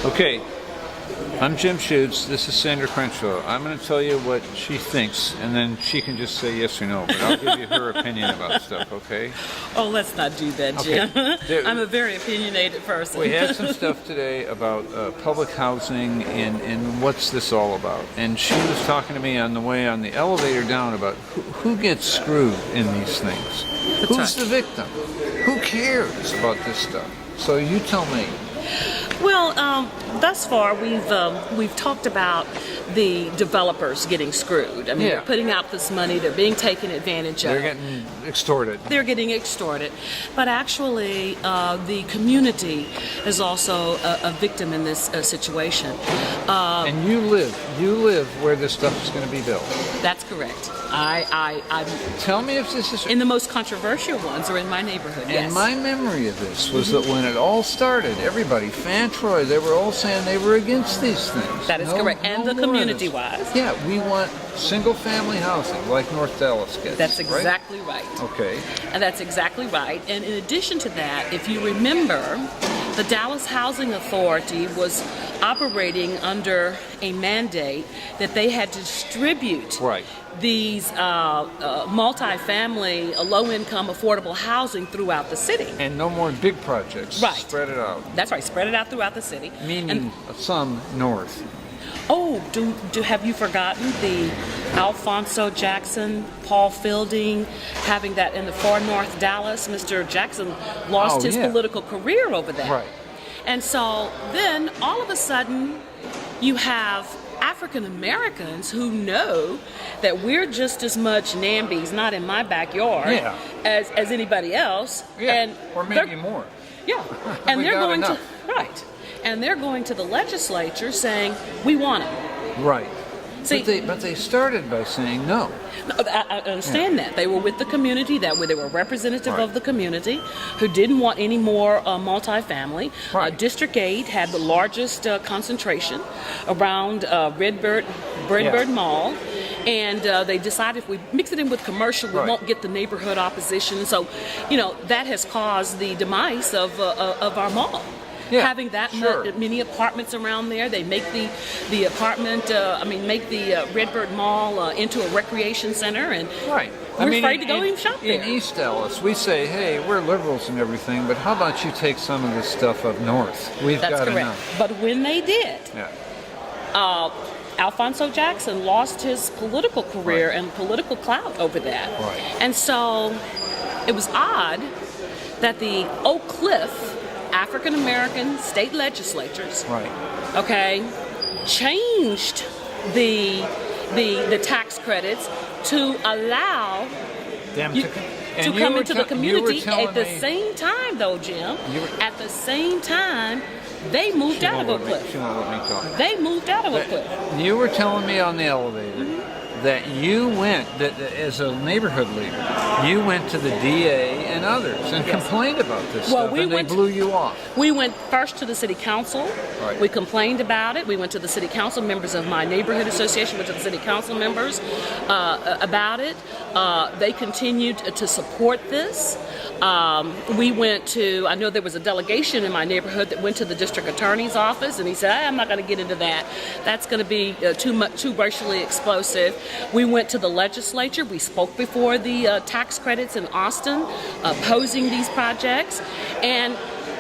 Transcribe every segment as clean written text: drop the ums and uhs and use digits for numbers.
Okay, I'm Jim Schutze. This is Sandra Crenshaw. I'm going to tell you what she thinks, and then she can just say yes or no, but I'll give you her opinion about stuff, okay? Oh, let's not do that, Jim. Okay. I'm a very opinionated person. We had some stuff today about public housing and what's this all about. And she was talking to me on the way on the elevator down about who gets screwed in these things. Who's the victim? Who cares about this stuff? So you tell me. Well, thus far we've talked about the developers getting screwed. I mean, they're putting out this money, they're being taken advantage of. They're getting extorted. They're getting extorted. But actually, the community is also a victim in this situation. And you live where this stuff is going to be built. That's correct. Tell me if this is in the most controversial ones are in my neighborhood. Yes. And my memory of this was that when it all started, everybody, Troy, they were all saying they were against these things. That is correct. And the community-wise. Yeah, we want single-family housing like North Dallas gets. That's exactly right. Okay. And that's exactly right. And in addition to that, if you remember, the Dallas Housing Authority was operating under a mandate that they had to distribute these multi-family, low-income, affordable housing throughout the city. And no more big projects. Right. Spread it out. That's right. Spread it out throughout the city. Meaning some north. Oh, have you forgotten the Alphonso Jackson, Paul Fielding, having that in the far north Dallas? Mr. Jackson lost his political career over that. Right. And so then all of a sudden you have African Americans who know that we're just as much NAMBYs, not in my backyard, as anybody else. Yeah, or maybe more. Yeah. And they're going to and they're going to the legislature saying, we want it. Right. See, but they started by saying no. I understand that. They were with the community, they were representative of the community who didn't want any more multifamily. District 8 had the largest concentration around Redbird Mall. And they decided if we mix it in with commercial, we won't get the neighborhood opposition. So, that has caused the demise of our mall. Yeah, having that many apartments around there, they make the Redbird Mall into a recreation center, and we're afraid to go even shop there. In East Dallas, we say, hey, we're liberals and everything, but how about you take some of this stuff up north? That's got correct. Enough. But when they did, Alphonso Jackson lost his political career and political clout over that. And so it was odd that the Oak Cliff African American state legislatures, changed the tax credits to allow them to come into the community. At the same time, though, Jim, at the same time, they moved out of Oak Cliff. They moved out of Oak Cliff. You were telling me on the elevator that you went, as a neighborhood leader, you went to the DA and others and complained about this stuff, and they blew you off. We went first to the city council. We complained about it. We went to the city council. Members of my neighborhood association went to the city council members about it. They continued to support this. We went to, I know there was a delegation in my neighborhood that went to the district attorney's office, and he said, I'm not going to get into that. That's going to be too racially explosive. We went to the legislature. We spoke before the tax credits in Austin, opposing these projects, and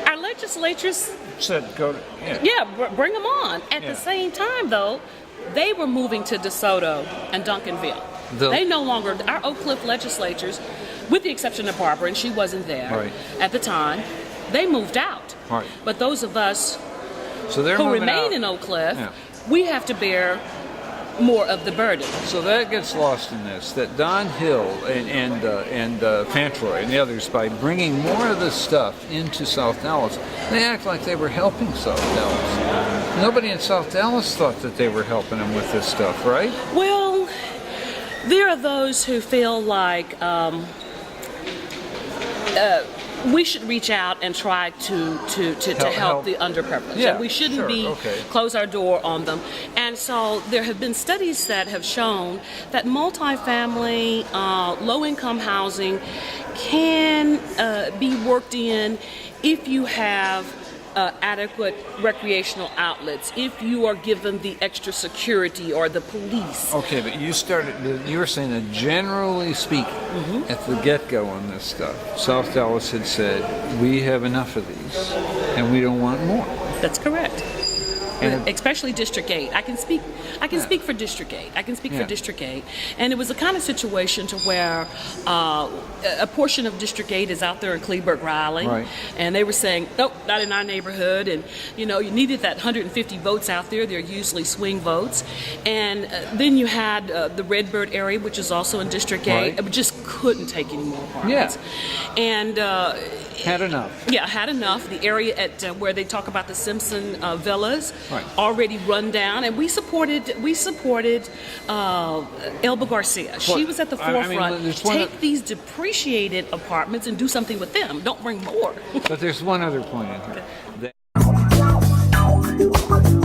our legislatures said, bring them on. At the same time, though, they were moving to DeSoto and Duncanville. They no longer, our Oak Cliff legislatures, with the exception of Barbara, and she wasn't there at the time, they moved out. But those of us who remain in Oak Cliff, we have to bear more of the burden. So that gets lost in this, that Don Hill and Fantroy and the others, by bringing more of this stuff into South Dallas, they act like they were helping South Dallas. Nobody in South Dallas thought that they were helping them with this stuff, right? Well, there are those who feel like we should reach out and try to help the underprivileged. Yeah, And we shouldn't close our door on them. And so there have been studies that have shown that multifamily, low-income housing can be worked in if you have adequate recreational outlets, if you are given the extra security or the police. Okay, but you were saying that generally speaking, at the get-go on this stuff, South Dallas had said, we have enough of these, and we don't want more. That's correct. And especially District 8. I can speak for District 8. I can speak for District 8. And it was a kind of situation to where a portion of District 8 is out there in Kleberg Riley. Right. And they were saying, nope, not in our neighborhood. And, you needed that 150 votes out there. They're usually swing votes. And then you had the Redbird area, which is also in District 8. Right. It just couldn't take any more apartments. Yeah. And had enough. Yeah, had enough. The area at where they talk about the Simpson villas already run down, and we supported Elba Garcia. She was at the forefront. Take these depreciated apartments and do something with them. Don't bring more. But there's one other point in here. Okay.